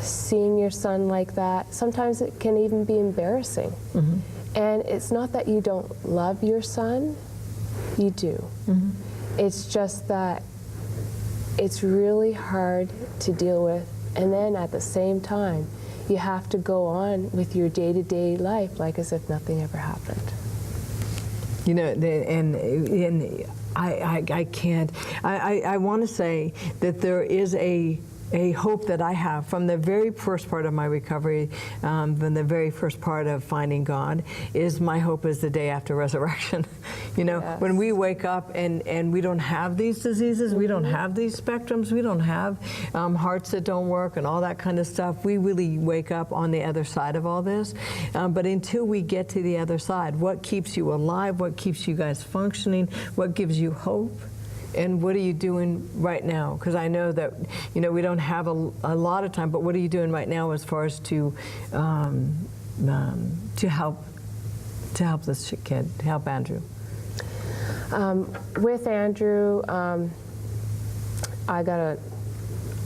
Speaker 3: Seeing your son like that, sometimes it can even be embarrassing. Mm-hmm. And it's not that you don't love your son, you do. Mm-hmm. It's just that it's really hard to deal with, and then at the same time, you have to go on with your day-to-day life like as if nothing ever happened.
Speaker 2: You know, and I can't. I want to say that there is a hope that I have from the very first part of my recovery, from the very first part of finding God, is my hope is the day after resurrection. You know, yes. When we wake up and we don't have these diseases, we don't have these spectrums, we don't have hearts that don't work and all that kind of stuff, we really wake up on the other side of all this. But until we get to the other side, what keeps you alive, what keeps you guys functioning, what gives you hope? And what are you doing right now? Because I know that, you know, we don't have a lot of time, but what are you doing right now as far as to help this kid, to help Andrew?
Speaker 3: With Andrew, I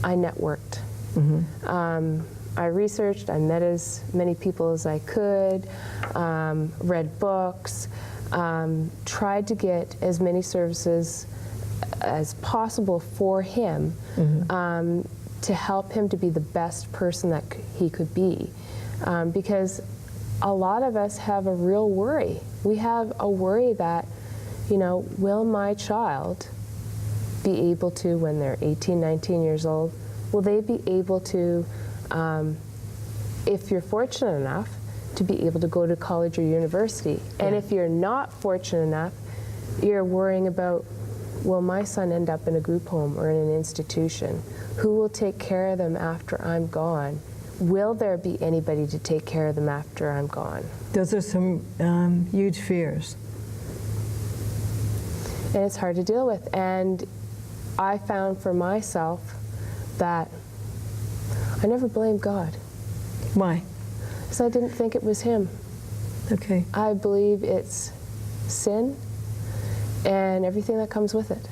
Speaker 3: networked. Mm-hmm. I researched, I met as many people as I could, read books, tried to get as many services as possible for him, mm-hmm. To help him to be the best person that he could be. Because a lot of us have a real worry. We have a worry that, you know, will my child be able to, when they're 18, 19 years old, will they be able to, if you're fortunate enough, to be able to go to college or university? Yeah. And if you're not fortunate enough, you're worrying about, will my son end up in a group home or in an institution? Who will take care of them after I'm gone? Will there be anybody to take care of them after I'm gone?
Speaker 2: Those are some huge fears.
Speaker 3: And it's hard to deal with. And I found for myself that I never blamed God.
Speaker 2: Why?
Speaker 3: Because I didn't think it was him.
Speaker 2: Okay.
Speaker 3: I believe it's sin and everything that comes with it.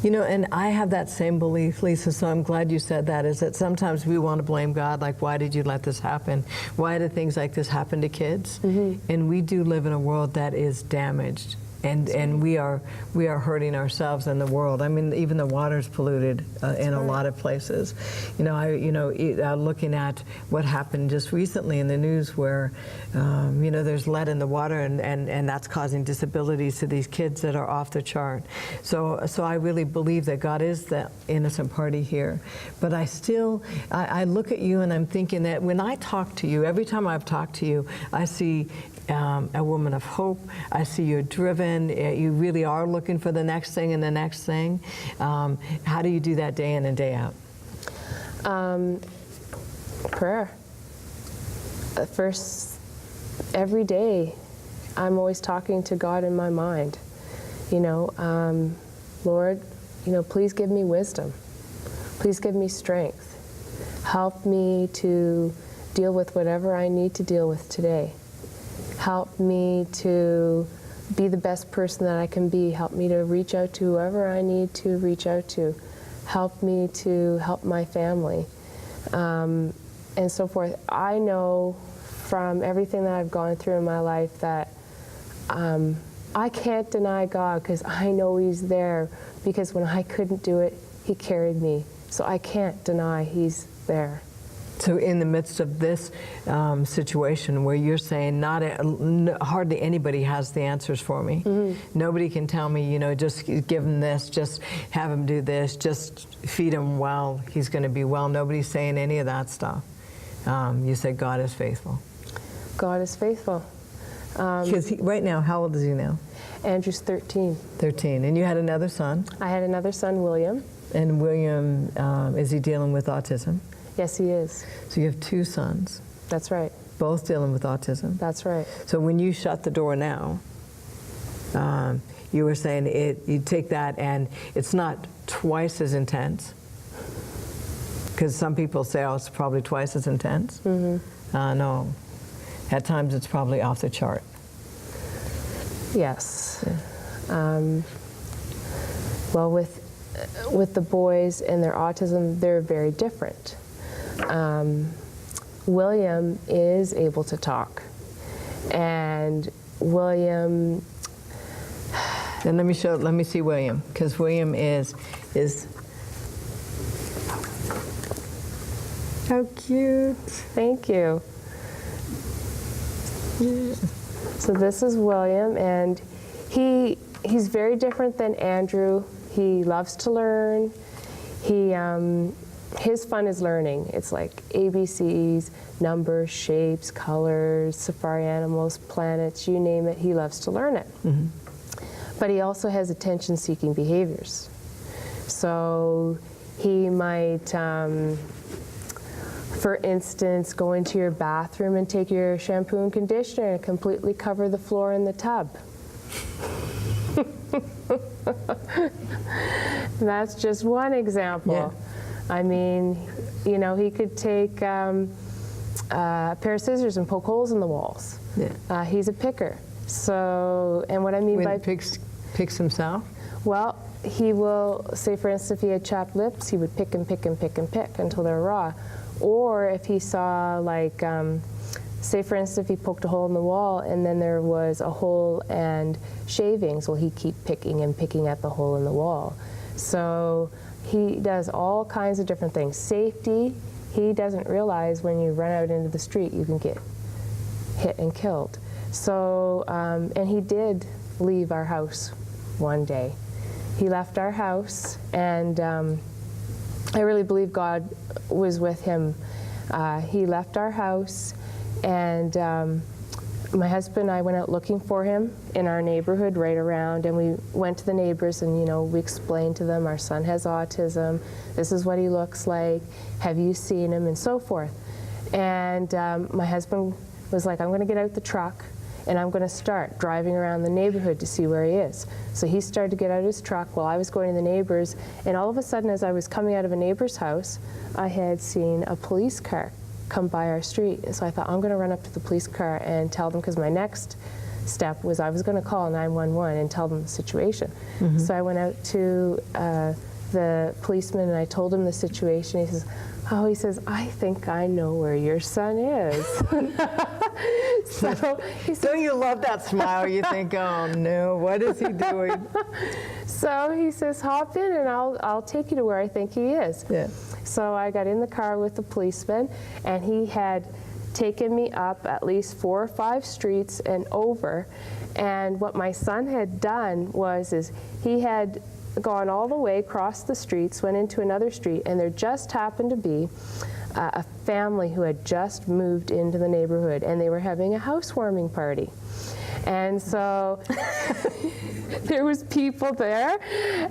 Speaker 2: You know, and I have that same belief, Lisa, so I'm glad you said that, is that sometimes we want to blame God, like, why did you let this happen? Why do things like this happen to kids? Mm-hmm. And we do live in a world that is damaged. And we are hurting ourselves and the world. I mean, even the water's polluted in a lot of places. You know, looking at what happened just recently in the news, where you know, there's lead in the water, and that's causing disabilities to these kids that are off the chart. So I really believe that God is the innocent party here. But I still, I look at you and I'm thinking that when I talk to you, every time I've talked to you, I see a woman of hope. I see you're driven. You really are looking for the next thing and the next thing. How do you do that day in and day out?
Speaker 3: Prayer. First, every day, I'm always talking to God in my mind. You know, Lord, you know, please give me wisdom. Please give me strength. Help me to deal with whatever I need to deal with today. Help me to be the best person that I can be. Help me to reach out to whoever I need to reach out to. Help me to help my family, and so forth. I know from everything that I've gone through in my life that I can't deny God, because I know He's there, because when I couldn't do it, He carried me. So I can't deny He's there.
Speaker 2: So in the midst of this situation where you're saying hardly anybody has the answers for me. Mm-hmm. Nobody can tell me, you know, just give him this, just have him do this, just feed him well, he's going to be well. Nobody's saying any of that stuff. You said God is faithful.
Speaker 3: God is faithful.
Speaker 2: Because right now, how old is he now?
Speaker 3: Andrew's 13.
Speaker 2: 13. And you had another son?
Speaker 3: I had another son, William.
Speaker 2: And William, is he dealing with autism?
Speaker 3: Yes, he is.
Speaker 2: So you have 2 sons,
Speaker 3: That's right.
Speaker 2: both dealing with autism.
Speaker 3: That's right.
Speaker 2: So when you shut the door now, you were saying you take that and it's not twice as intense? Because some people say, oh, it's probably twice as intense. No. At times it's probably off the chart.
Speaker 3: Yes. Well, with the boys and their autism, they're very different. William is able to talk, and William.
Speaker 2: And let me see William, because William is. How cute.
Speaker 3: Thank you. So this is William, and he's very different than Andrew. He loves to learn. His fun is learning. It's like ABCs, numbers, shapes, colors, safari animals, planets, you name it. He loves to learn it. But he also has attention-seeking behaviors. So he might, for instance, go into your bathroom and take your shampoo and conditioner and completely cover the floor in the tub. That's just one example.
Speaker 2: Yeah.
Speaker 3: I mean, you know, he could take a pair of scissors and poke holes in the walls.
Speaker 2: Yeah.
Speaker 3: He's a picker. So, and what I mean by
Speaker 2: picks himself?
Speaker 3: Well, he will, say for instance, if he had chapped lips, he would pick and pick and pick and pick until they're raw. Or if he saw, like, say for instance, if he poked a hole in the wall and then there was a hole and shavings, well, he'd keep picking and picking at the hole in the wall. So he does all kinds of different things. Safety, he doesn't realize when you run out into the street, you can get hit and killed. So, and he did leave our house one day. He left our house, and I really believe God was with him. He left our house, and my husband and I went out looking for him in our neighborhood right around, and we went to the neighbors and, you know, we explained to them, our son has autism, this is what he looks like, have you seen him, and so forth. And my husband was like, I'm going to get out the truck and I'm going to start driving around the neighborhood to see where he is. So he started to get out of his truck while I was going to the neighbors, and all of a sudden as I was coming out of a neighbor's house, I had seen a police car come by our street. And so I thought, I'm going to run up to the police car and tell them, because my next step was I was going to call 911 and tell them the situation. So I went out to the policeman and I told him the situation. He says, oh, he says, I think I know where your son is. So he said,
Speaker 2: don't you love that smile? You think, oh no, what is he doing?
Speaker 3: So he says, hop in and I'll take you to where I think he is.
Speaker 2: Yeah.
Speaker 3: So I got in the car with the policeman, and he had taken me up at least 4 or 5 streets and over. And what my son had done is he had gone all the way across the streets, went into another street, and there just happened to be a family who had just moved into the neighborhood, and they were having a housewarming party. And so there was people there,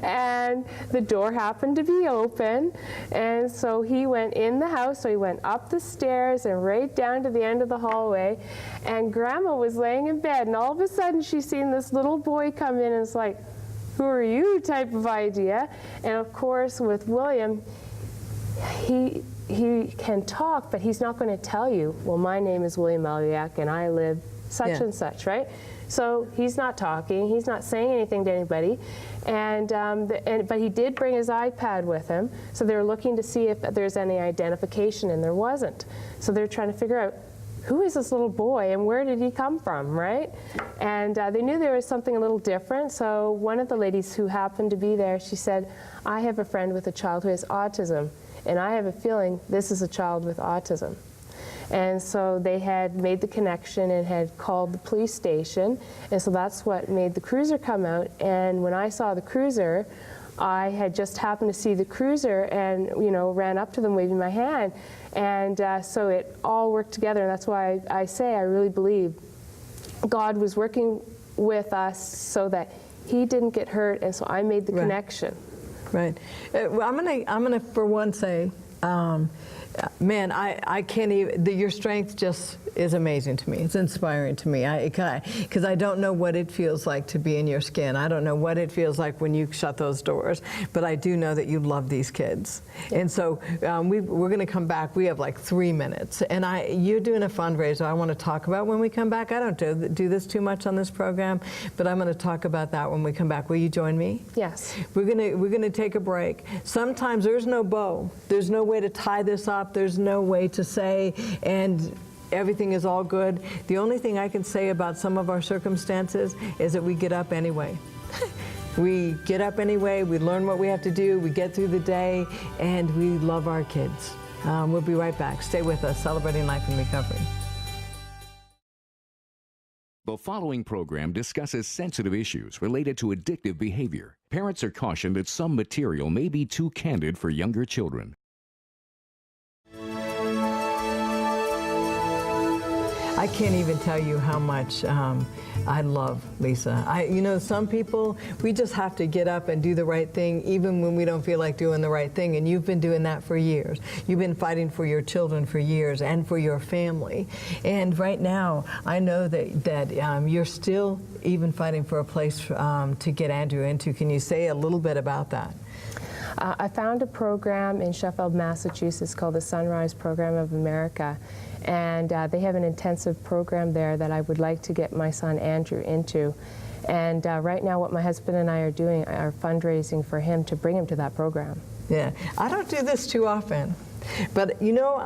Speaker 3: and the door happened to be open, and so he went in the house, so he went up the stairs and right down to the end of the hallway, and Grandma was laying in bed, and all of a sudden she seen this little boy come in, and it's like, who are you type of idea. And of course with William, he can talk, but he's not going to tell you, well, my name is William Eliuk and I live such and such, right? So he's not talking, he's not saying anything to anybody, but he did bring his iPad with him, so they were looking to see if there's any identification, and there wasn't. So they're trying to figure out, who is this little boy and where did he come from, right? And they knew there was something a little different, so one of the ladies who happened to be there, she said, I have a friend with a child who has autism, and I have a feeling this is a child with autism. And so they had made the connection and had called the police station, and so that's what made the cruiser come out. And when I saw the cruiser, I had just happened to see the cruiser and, you know, ran up to them waving my hand. And so it all worked together. And that's why I say I really believe God was working with us so that he didn't get hurt, and so I made the connection.
Speaker 2: Right. Well, I'm gonna for one say, man, I can't even. Your strength just is amazing to me. It's inspiring to me. Because I don't know what it feels like to be in your skin. I don't know what it feels like when you shut those doors. But I do know that you love these kids. And so we're going to come back. We have like 3 minutes. And you're doing a fundraiser I want to talk about when we come back. I don't do this too much on this program, but I'm going to talk about that when we come back. Will you join me?
Speaker 3: Yes.
Speaker 2: We're going to take a break. Sometimes there's no bow. There's no way to tie this up. There's no way to say, and everything is all good. The only thing I can say about some of our circumstances is that we get up anyway. We get up anyway, we learn what we have to do, we get through the day, and we love our kids. We'll be right back. Stay with us, Celebrating Life and Recovery.
Speaker 1: The following program discusses sensitive issues related to addictive behavior. Parents are cautioned that some material may be too candid for younger children.
Speaker 2: I can't even tell you how much I love Lisa. You know, some people, we just have to get up and do the right thing even when we don't feel like doing the right thing, and you've been doing that for years. You've been fighting for your children for years and for your family. And right now, I know that you're still even fighting for a place to get Andrew into. Can you say a little bit about that?
Speaker 3: I found a program in Sheffield, Massachusetts called the Sunrise Program of America. And they have an intensive program there that I would like to get my son Andrew into. And right now what my husband and I are doing are fundraising for him to bring him to that program.
Speaker 2: Yeah, I don't do this too often. But you know,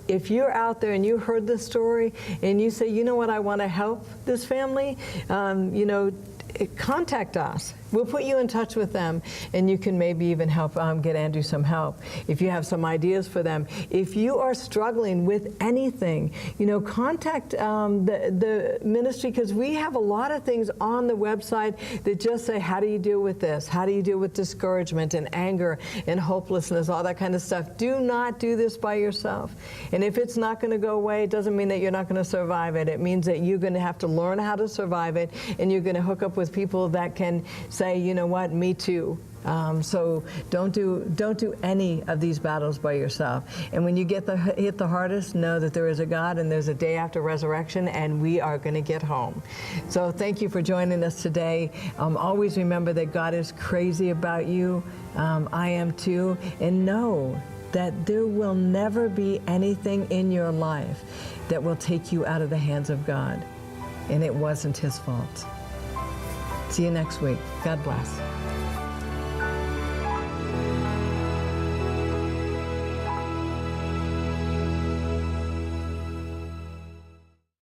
Speaker 2: if you're out there and you heard this story and you say, you know what, I want to help this family, you know, contact us. We'll put you in touch with them, and you can maybe even help get Andrew some help if you have some ideas for them. If you are struggling with anything, you know, contact the ministry, because we have a lot of things on the website that just say, how do you deal with this? How do you deal with discouragement and anger and hopelessness, all that kind of stuff. Do not do this by yourself. And if it's not going to go away, it doesn't mean that you're not going to survive it. It means that you're going to have to learn how to survive it, and you're going to hook up with people that can say, you know what, me too. So don't do any of these battles by yourself. And when you get hit the hardest, know that there is a God and there's a day after resurrection, and we are going to get home. So thank you for joining us today. Always remember that God is crazy about you. I am too. And know that there will never be anything in your life that will take you out of the hands of God. And it wasn't his fault. See you next week. God bless.